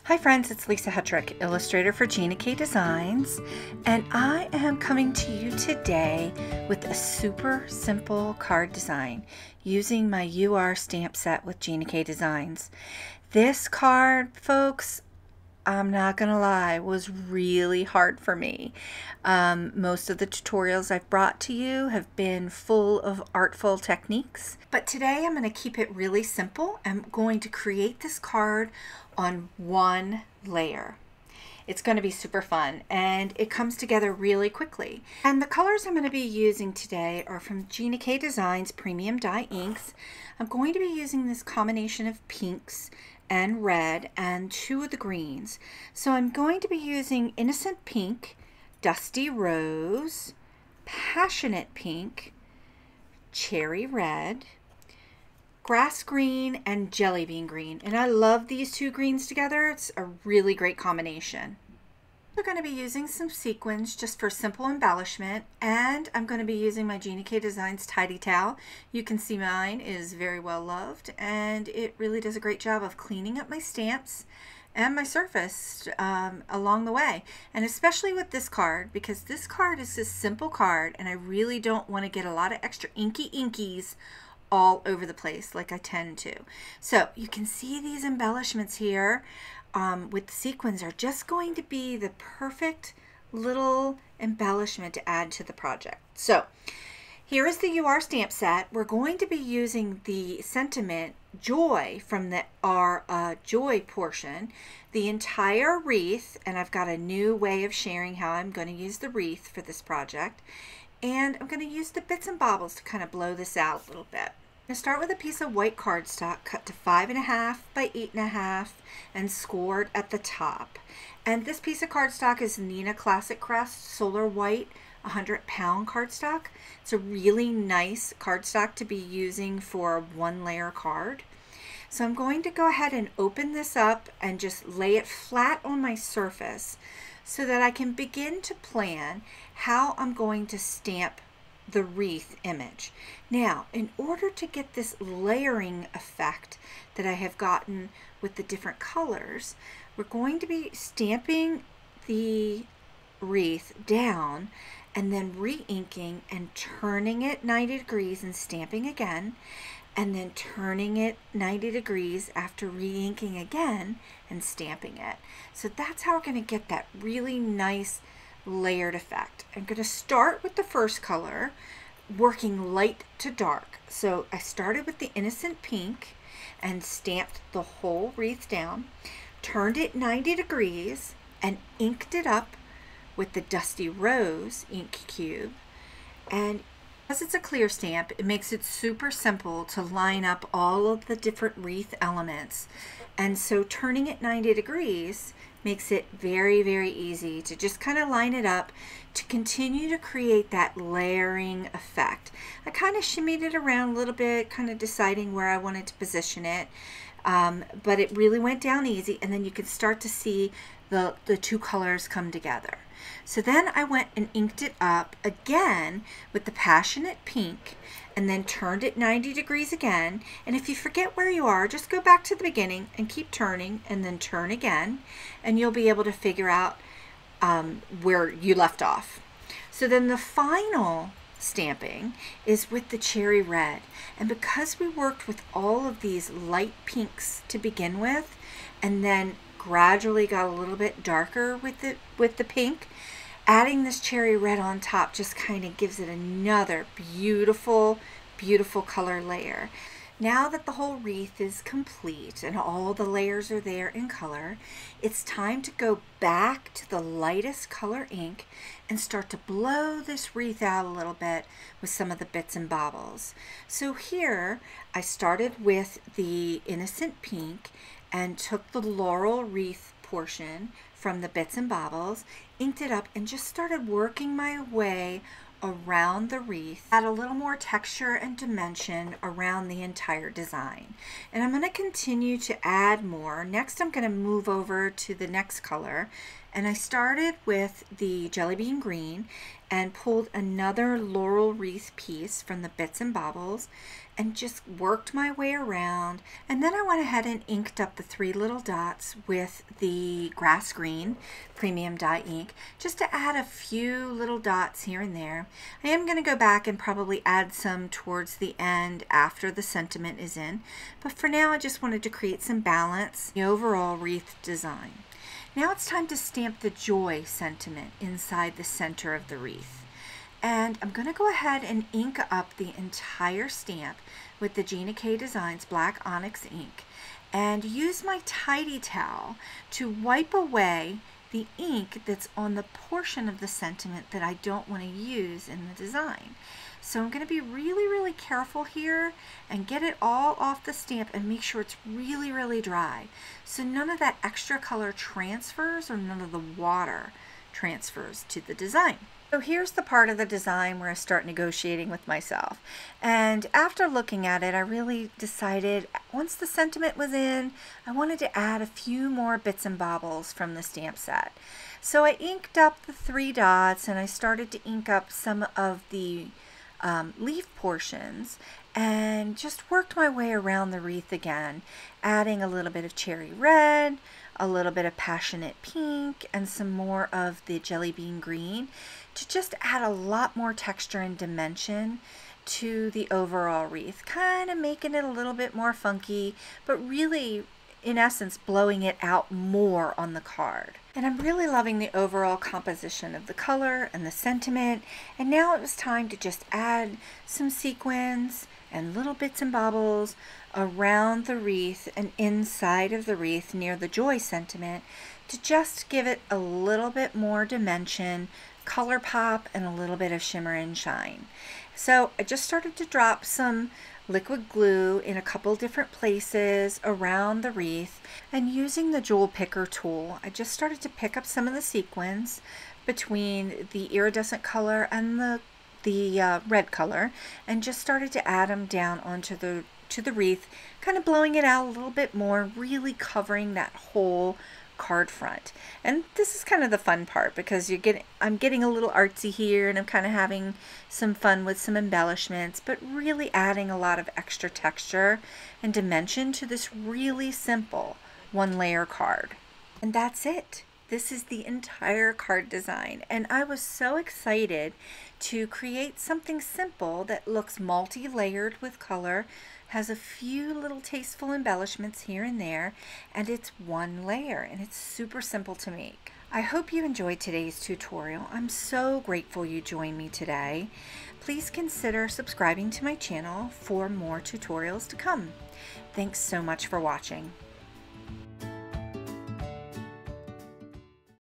Hi friends, it's Lisa Hetrick, illustrator for Gina K Designs, and I am coming to you today with a super simple card design using my UR stamp set with Gina K Designs. This card, folks, I'm not gonna lie, was really hard for me. Most of the tutorials I've brought to you have been full of artful techniques, but today I'm gonna keep it really simple. I'm going to create this card on one layer. It's going to be super fun and it comes together really quickly. And the colors I'm going to be using today are from Gina K Designs Premium Dye Inks. I'm going to be using this combination of pinks and red and two of the greens. So I'm going to be using Innocent Pink, Dusty Rose, Passionate Pink, Cherry Red, Grass Green, and Jelly Bean Green. And I love these two greens together. It's a really great combination. We're going to be using some sequins just for simple embellishment, and I'm going to be using my Gina K Designs Tidy Towel. You can see mine is very well loved, and it really does a great job of cleaning up my stamps and my surface along the way. And especially with this card, because this card is a simple card, and I really don't want to get a lot of extra inkies all over the place like I tend to. So you can see these embellishments here with the sequins are just going to be the perfect little embellishment to add to the project. So here is the UR stamp set. We're going to be using the sentiment Joy from our Joy portion, the entire wreath, and I've got a new way of sharing how I'm going to use the wreath for this project. And I'm going to use the bits and bobbles to kind of blow this out a little bit. I'm going to start with a piece of white cardstock cut to 5.5 by 8.5 and scored at the top. And this piece of cardstock is Neenah Classic Crest Solar White 100-pound cardstock. It's a really nice cardstock to be using for a one-layer card. So I'm going to go ahead and open this up and just lay it flat on my surface so that I can begin to plan how I'm going to stamp the wreath image. Now, in order to get this layering effect that I have gotten with the different colors, we're going to be stamping the wreath down and then re-inking and turning it 90 degrees and stamping again, and then turning it 90 degrees after re-inking again and stamping it. So that's how we're going to get that really nice layered effect. I'm going to start with the first color, working light to dark. So I started with the Innocent Pink and stamped the whole wreath down, turned it 90 degrees and inked it up with the Dusty Rose ink cube. And because it's a clear stamp, it makes it super simple to line up all of the different wreath elements. And so turning it 90 degrees makes it very, very easy to just kind of line it up to continue to create that layering effect. I kind of shimmied it around a little bit, kind of deciding where I wanted to position it. But it really went down easy, and then you can start to see the two colors come together. So then I went and inked it up again with the Passionate Pink and then turned it 90 degrees again. And if you forget where you are, just go back to the beginning and keep turning and then turn again, and you'll be able to figure out where you left off. So then the final stamping is with the Cherry Red. And because we worked with all of these light pinks to begin with, and then gradually got a little bit darker with the pink, adding this Cherry Red on top just kind of gives it another beautiful, beautiful color layer. Now that the whole wreath is complete and all the layers are there in color, it's time to go back to the lightest color ink and start to blow this wreath out a little bit with some of the bits and bobbles. So here I started with the Innocent Pink and took the Laurel Wreath portion from the bits and bobbles, inked it up, and just started working my way around the wreath, add a little more texture and dimension around the entire design. And I'm going to continue to add more. Next I'm going to move over to the next color, and I started with the Jelly Bean Green and pulled another Laurel Wreath piece from the bits and bobbles and just worked my way around. And then I went ahead and inked up the 3 little dots with the grass green premium dye ink, just to add a few little dots here and there. I am going to go back and probably add some towards the end after the sentiment is in, but for now I just wanted to create some balance in the overall wreath design. Now it's time to stamp the joy sentiment inside the center of the wreath. And I'm going to go ahead and ink up the entire stamp with the Gina K Designs black onyx ink, and use my tidy towel to wipe away the ink that's on the portion of the sentiment that I don't want to use in the design. So I'm going to be really careful here and get it all off the stamp and make sure it's really dry, so none of that extra color transfers or none of the water transfers to the design. So here's the part of the design where I start negotiating with myself. And after looking at it, I really decided once the sentiment was in, I wanted to add a few more bits and bobbles from the stamp set. So I inked up the 3 dots and I started to ink up some of the leaf portions and just worked my way around the wreath again, adding a little bit of cherry red, a little bit of passionate pink, and some more of the jelly bean green to just add a lot more texture and dimension to the overall wreath, kind of making it a little bit more funky, but really in essence blowing it out more on the card. And I'm really loving the overall composition of the color and the sentiment, and now it was time to just add some sequins and little bits and bobbles around the wreath and inside of the wreath near the joy sentiment to just give it a little bit more dimension, color pop, and a little bit of shimmer and shine. So I just started to drop some liquid glue in a couple different places around the wreath, and using the jewel picker tool I just started to pick up some of the sequins between the iridescent color and the red color, and just started to add them down onto the wreath, kind of blowing it out a little bit more, really covering that whole card front. And this is kind of the fun part, because I'm getting a little artsy here, and I'm kind of having some fun with some embellishments, but really adding a lot of extra texture and dimension to this really simple 1-layer card. And that's it. This is the entire card design, and I was so excited to create something simple that looks multi-layered with color, has a few little tasteful embellishments here and there, and it's 1 layer, and it's super simple to make. I hope you enjoyed today's tutorial. I'm so grateful you joined me today. Please consider subscribing to my channel for more tutorials to come. Thanks so much for watching.